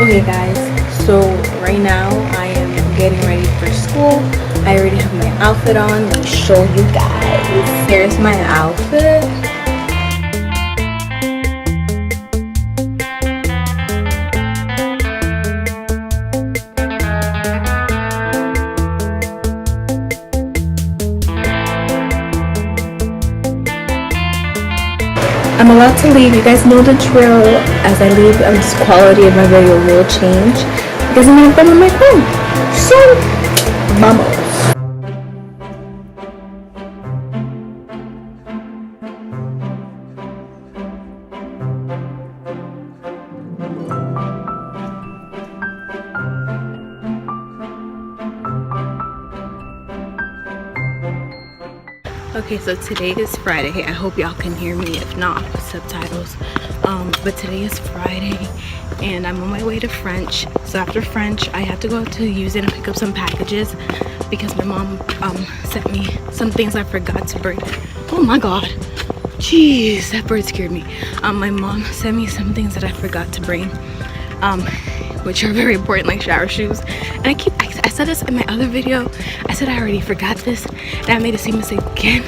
Okay guys, so right now I am getting ready for school. I already have my outfit on. Let me show you guys. Here's my outfit. I'm about to leave. You guys know the drill. As I leave, the quality of my video will change because I'm gonna film on my phone. So, vamos. Okay, so today is Friday. I hope y'all can hear me. If not, subtitles. But today is Friday and I'm on my way to French. So after French, I have to go to use it and pick up some packages because my mom sent me some things I forgot to bring. Oh my god, jeez, that bird scared me. My mom sent me some things that I forgot to bring, which are very important, like shower shoes. And I said this in my other video. I said I already forgot this and I made the same mistake again.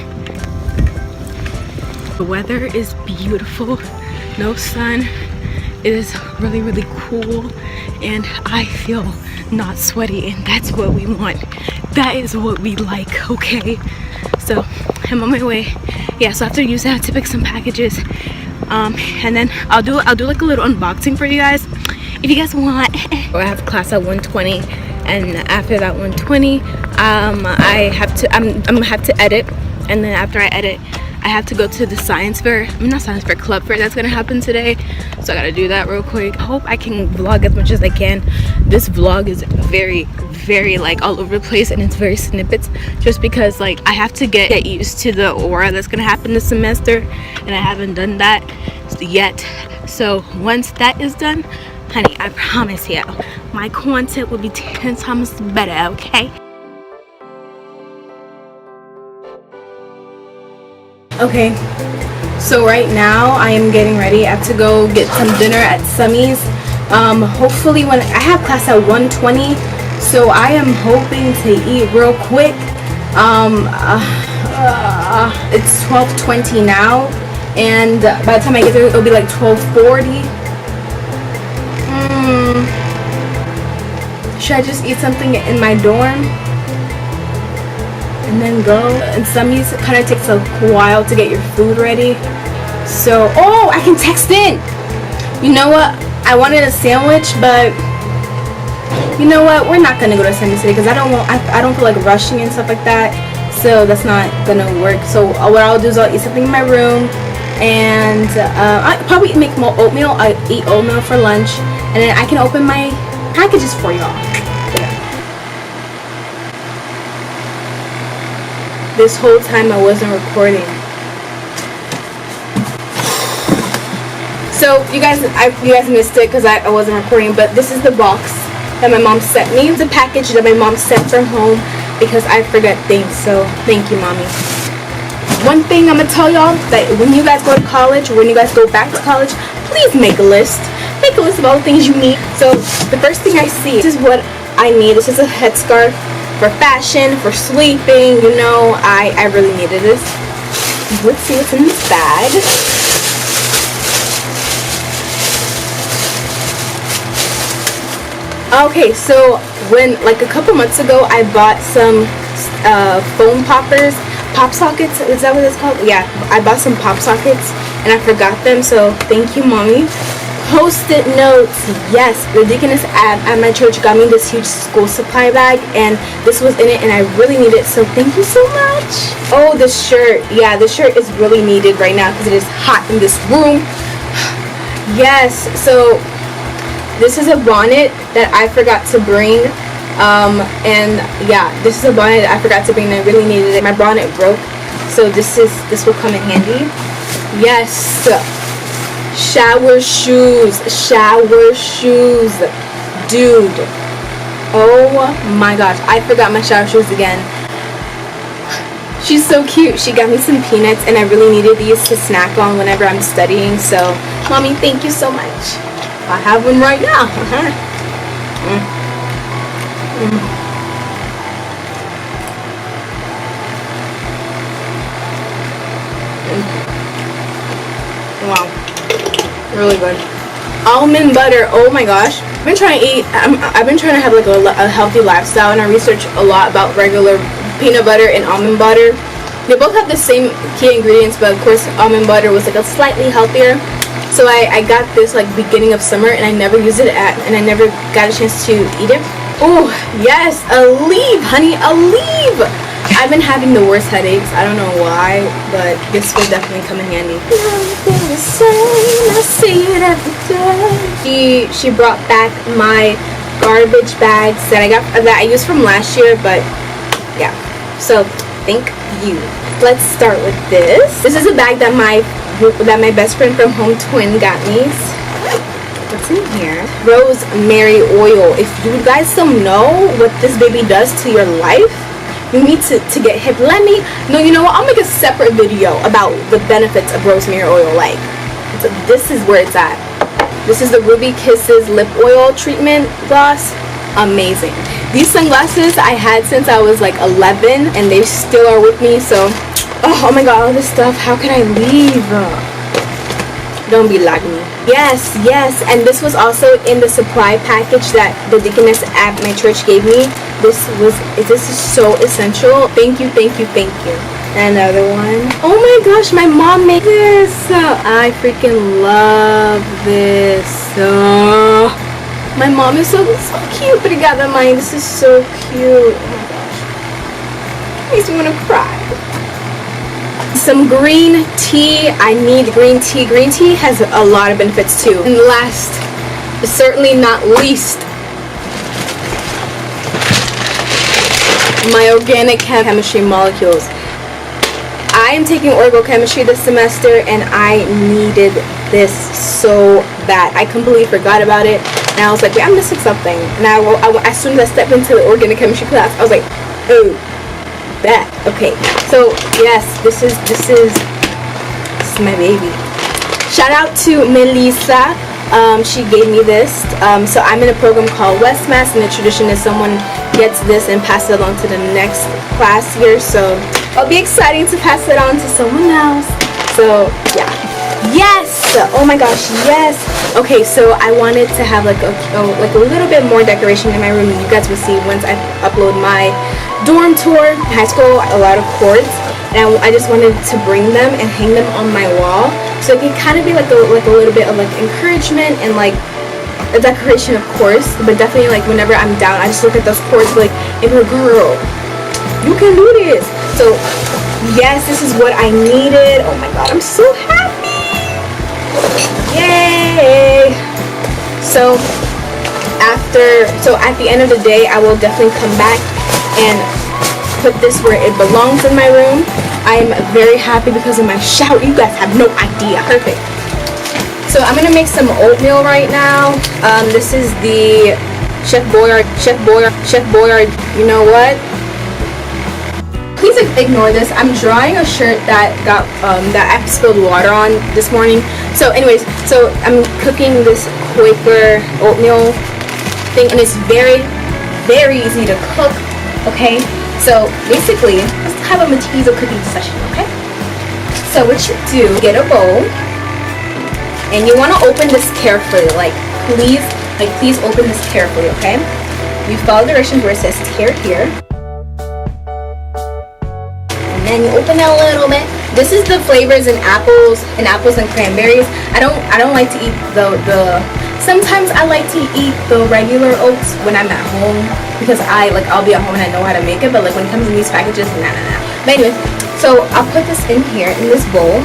The weather is beautiful, no sun. It is really, really cool and I feel not sweaty, and that's what we want. That is what we like, okay? So I'm on my way. Yeah, so after use that to pick some packages, and then I'll do like a little unboxing for you guys if you guys want. I have class at 1:20, and after that 1:20, I'm gonna have to edit, and then after I edit, I have to go to the science fair. I mean, not science fair, club fair that's gonna happen today. So I gotta do that real quick. I hope I can vlog as much as I can. This vlog is very, very like all over the place, and it's very snippets, just because like I have to get used to the aura that's gonna happen this semester, and I haven't done that yet. So once that is done, honey, I promise you, my content will be 10 times better, okay? Okay, so right now I am getting ready. I have to go get some dinner at Summy's. Hopefully when I have class at 1:20, so I am hoping to eat real quick. It's 12:20 now, and by the time I get there, it'll be like 12:40. Should I just eat something in my dorm and then go? And Summy's kind of takes a while to get your food ready. So, oh, I can text in. You know what? I wanted a sandwich, but you know what? We're not gonna go to Summy's today because I don't feel like rushing and stuff like that. So that's not gonna work. So what I'll do is I'll eat something in my room, and I probably make more oatmeal. I eat oatmeal for lunch, and then I can open my packages for y'all. This whole time I wasn't recording. So you guys missed it because I wasn't recording, but this is the box that my mom sent me. It's a package that my mom sent from home because I forget things. So thank you, mommy. One thing I'm gonna tell y'all, that when you guys go to college, or when you guys go back to college, please make a list. Make a list of all the things you need. So the first thing I see, this is what I need. This is a headscarf. For fashion, for sleeping, you know, I really needed this. Let's see what's in this bag. Okay, so when like a couple months ago, I bought some foam poppers, pop sockets. Is that what it's called? Yeah, I bought some pop sockets and I forgot them. So thank you, mommy. Post-it notes. Yes, the deaconess at my church got me this huge school supply bag, and this was in it, and I really need it, so thank you so much. Oh, this shirt. Yeah, this shirt is really needed right now because it is hot in this room. Yes, so this is a bonnet that I forgot to bring, and yeah, this is a bonnet I forgot to bring and I really needed it. My bonnet broke, so this will come in handy. Yes. Shower shoes, dude. Oh my gosh, I forgot my shower shoes again. She's so cute. She got me some peanuts, and I really needed these to snack on whenever I'm studying. So mommy, thank you so much. I have one right now. Wow, really good. Almond butter, oh my gosh. I've been trying to eat, I've been trying to have like a healthy lifestyle, and I researched a lot about regular peanut butter and almond butter. They both have the same key ingredients, but of course almond butter was like a slightly healthier. So I got this like beginning of summer, and I never used it and I never got a chance to eat it. Oh yes, a leaf, honey, a leaf. I've been having the worst headaches. I don't know why, but this will definitely come in handy. I see it every day. She brought back my garbage bags that I used from last year, but yeah. So thank you. Let's start with this. This is a bag that my best friend from home twin got me. What's in here? Rosemary oil. If you guys don't know what this baby does to your life, you need to get hip. No, you know what? I'll make a separate video about the benefits of rosemary oil. Like, this is where it's at. This is the Ruby Kisses lip oil treatment gloss. Amazing. These sunglasses I had since I was like 11, and they still are with me. So, oh my god, all this stuff. How can I leave? Don't be like me. Yes, and this was also in the supply package that the deaconess at my church gave me. This is so essential. Thank you. Another one. Oh my gosh, my mom made this. I freaking love this. My mom is so cute. Obrigada, mãe. This is so cute. Oh my gosh. Makes me want to cry. Some green tea. I need green tea. Green tea has a lot of benefits too. And last, but certainly not least, my organic chemistry molecules. I am taking organochemistry this semester, and I needed this so bad. I completely forgot about it, and I was like, wait, I'm missing something. And as soon as I stepped into the organic chemistry class, I was like, oh, that. Okay, so yes, this is my baby. Shout out to Melissa. She gave me this. So I'm in a program called Westmass, and the tradition is someone gets this and passes it on to the next class year. So it'll be exciting to pass it on to someone else. So yeah. Yes! Oh my gosh, yes! Okay, so I wanted to have like a little bit more decoration in my room. You guys will see once I upload my dorm tour. High school, a lot of cords, and I just wanted to bring them and hang them on my wall, so it can kind of be like a little bit of like encouragement and like a decoration, of course, but definitely like whenever I'm down, I just look at those cords like, and be like, girl, you can do this. So yes, this is what I needed. Oh my god, I'm so happy. Yay! So at the end of the day, I will definitely come back and put this where it belongs in my room. I am very happy because of my shower. You guys have no idea. Perfect. So I'm gonna make some oatmeal right now. This is the Chef Boyard. You know what? Please ignore this. I'm drying a shirt that I spilled water on this morning. So anyways, so I'm cooking this Quaker oatmeal thing, and it's very, very easy to cook. Okay, so basically, let's have a Matiza cooking session. Okay, so what you do, get a bowl, and you want to open this carefully. Please open this carefully. Okay, you follow directions where it says tear here. And you open it a little bit. This is the flavors in apples and cranberries. I don't like to eat the sometimes I like to eat the regular oats when I'm at home, because I'll be at home and I know how to make it, but like when it comes in these packages, nah. But anyway, so I'll put this in here in this bowl.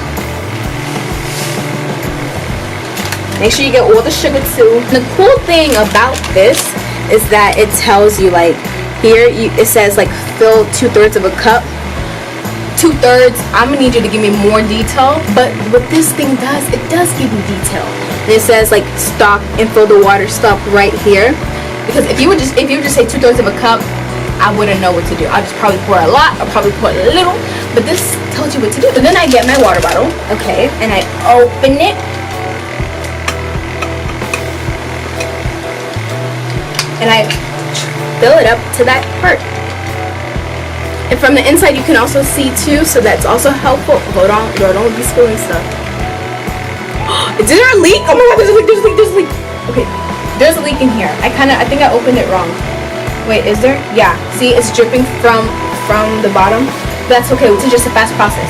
Make sure you get all the sugar too. The cool thing about this is that it tells you, like, here it says like fill 2/3 of a cup. 2/3. I'm gonna need you to give me more detail, but what this thing does, it does give you detail. And it says like stop and fill the water, stop right here. Because if you would just say 2/3 of a cup, I wouldn't know what to do. I'll just probably pour a lot, I'll probably pour a little, but this tells you what to do. So then I get my water bottle, okay, and I open it. and I fill it up to that part. And from the inside you can also see too, so that's also helpful. Hold on, girl, don't be spilling stuff. Is there a leak? Oh my god, there's a leak. Okay, there's a leak in here. I think I opened it wrong. Wait, is there? Yeah, see, it's dripping from the bottom. That's okay, it's just a fast process.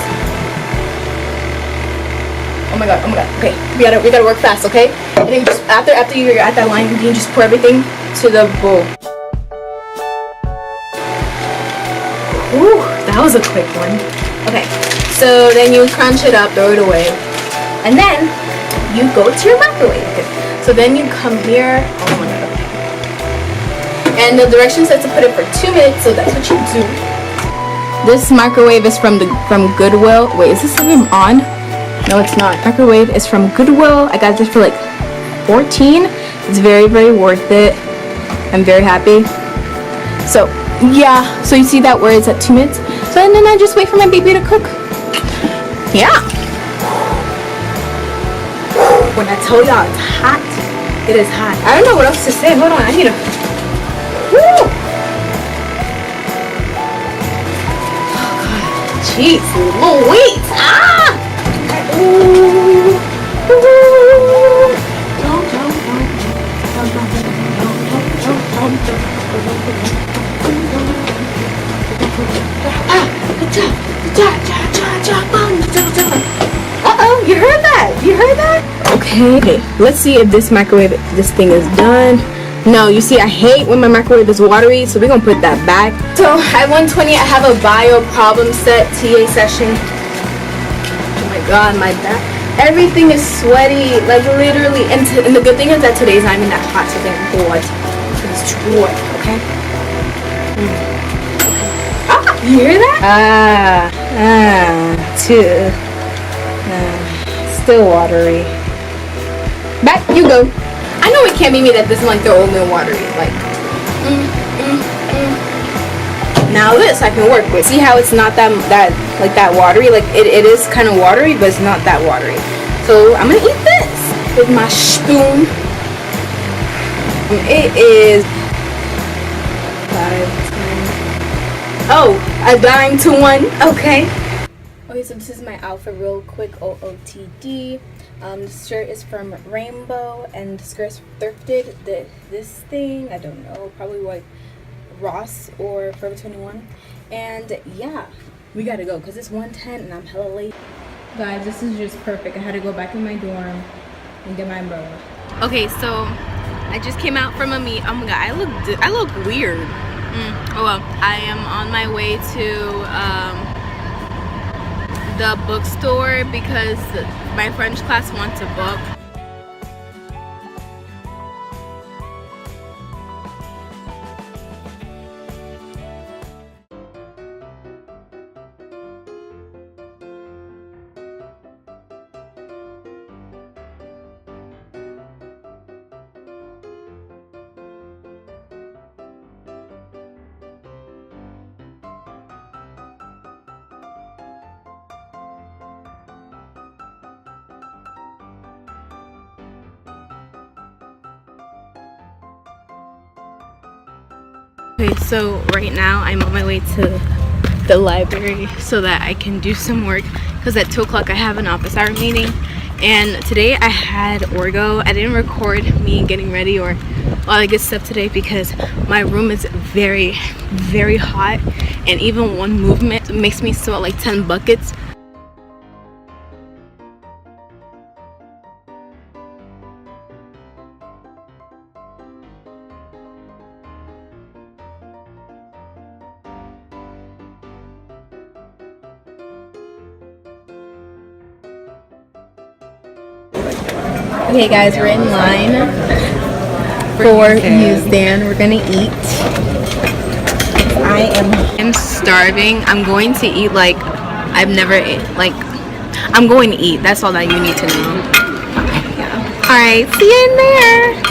Oh my god, okay, we gotta work fast, okay? And then just after you're at that line, you can just pour everything to the bowl. Ooh, that was a quick one. Okay, so then you crunch it up, throw it away, and then you go to your microwave. Okay. So then you come here. Oh my god. And the direction says to put it for 2 minutes, so that's what you do. This microwave is from Goodwill. Wait, is this even on? No, it's not. Microwave is from Goodwill. I got this for like $14. It's very, very worth it. I'm very happy. So yeah, so you see that where it's at 2 minutes. So and then I just wait for my baby to cook. Yeah. When I told y'all it's hot, it is hot. I don't know what else to say. Hold on, I need to. Woo! Oh god, jeez, Louise! Ah! Ooh. Uh-oh, you heard that? You heard that? Okay, let's see if this thing is done. No, you see, I hate when my microwave is watery, so we're gonna put that back. So at 120, I have a bio problem set TA session. Oh my god, my back. Everything is sweaty, like literally. And the good thing is that today's not even that hot, so thank God. It's dry, okay? You hear that? Still watery. Back you go. I know it can't be me that this is like the oatmeal watery. Like, Now this I can work with. See how it's not that watery? Like it is kind of watery, but it's not that watery. So I'm gonna eat this with my spoon. It is 5, 10. Oh, a dime to 1. Okay. Okay, so this is my outfit real quick. OOTD. The shirt is from Rainbow and the skirt's thrifted. This thing, I don't know, probably like Ross or Forever 21. And yeah, we gotta go because it's 1:10 and I'm hella late. Guys, this is just perfect. I had to go back in my dorm and get my umbrella. Okay, so I just came out from a meet. Oh my god, I look weird. Oh well, I am on my way to the bookstore because my French class wants a book. Okay, so right now I'm on my way to the library so that I can do some work because at 2 o'clock I have an office hour meeting. And today I had orgo. I didn't record me getting ready or all the good stuff today because my room is very, very hot, and even one movement makes me sweat like 10 buckets. Okay guys, we're in line for news stand. We're gonna eat. I'm starving. I'm going to eat like I've never ate. Like I'm going to eat. That's all that you need to know. Yeah. All right, see you in there.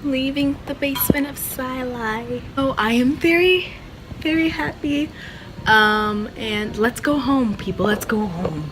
leaving the basement of Sili. Oh, I am very, very happy. And let's go home, people. Let's go home.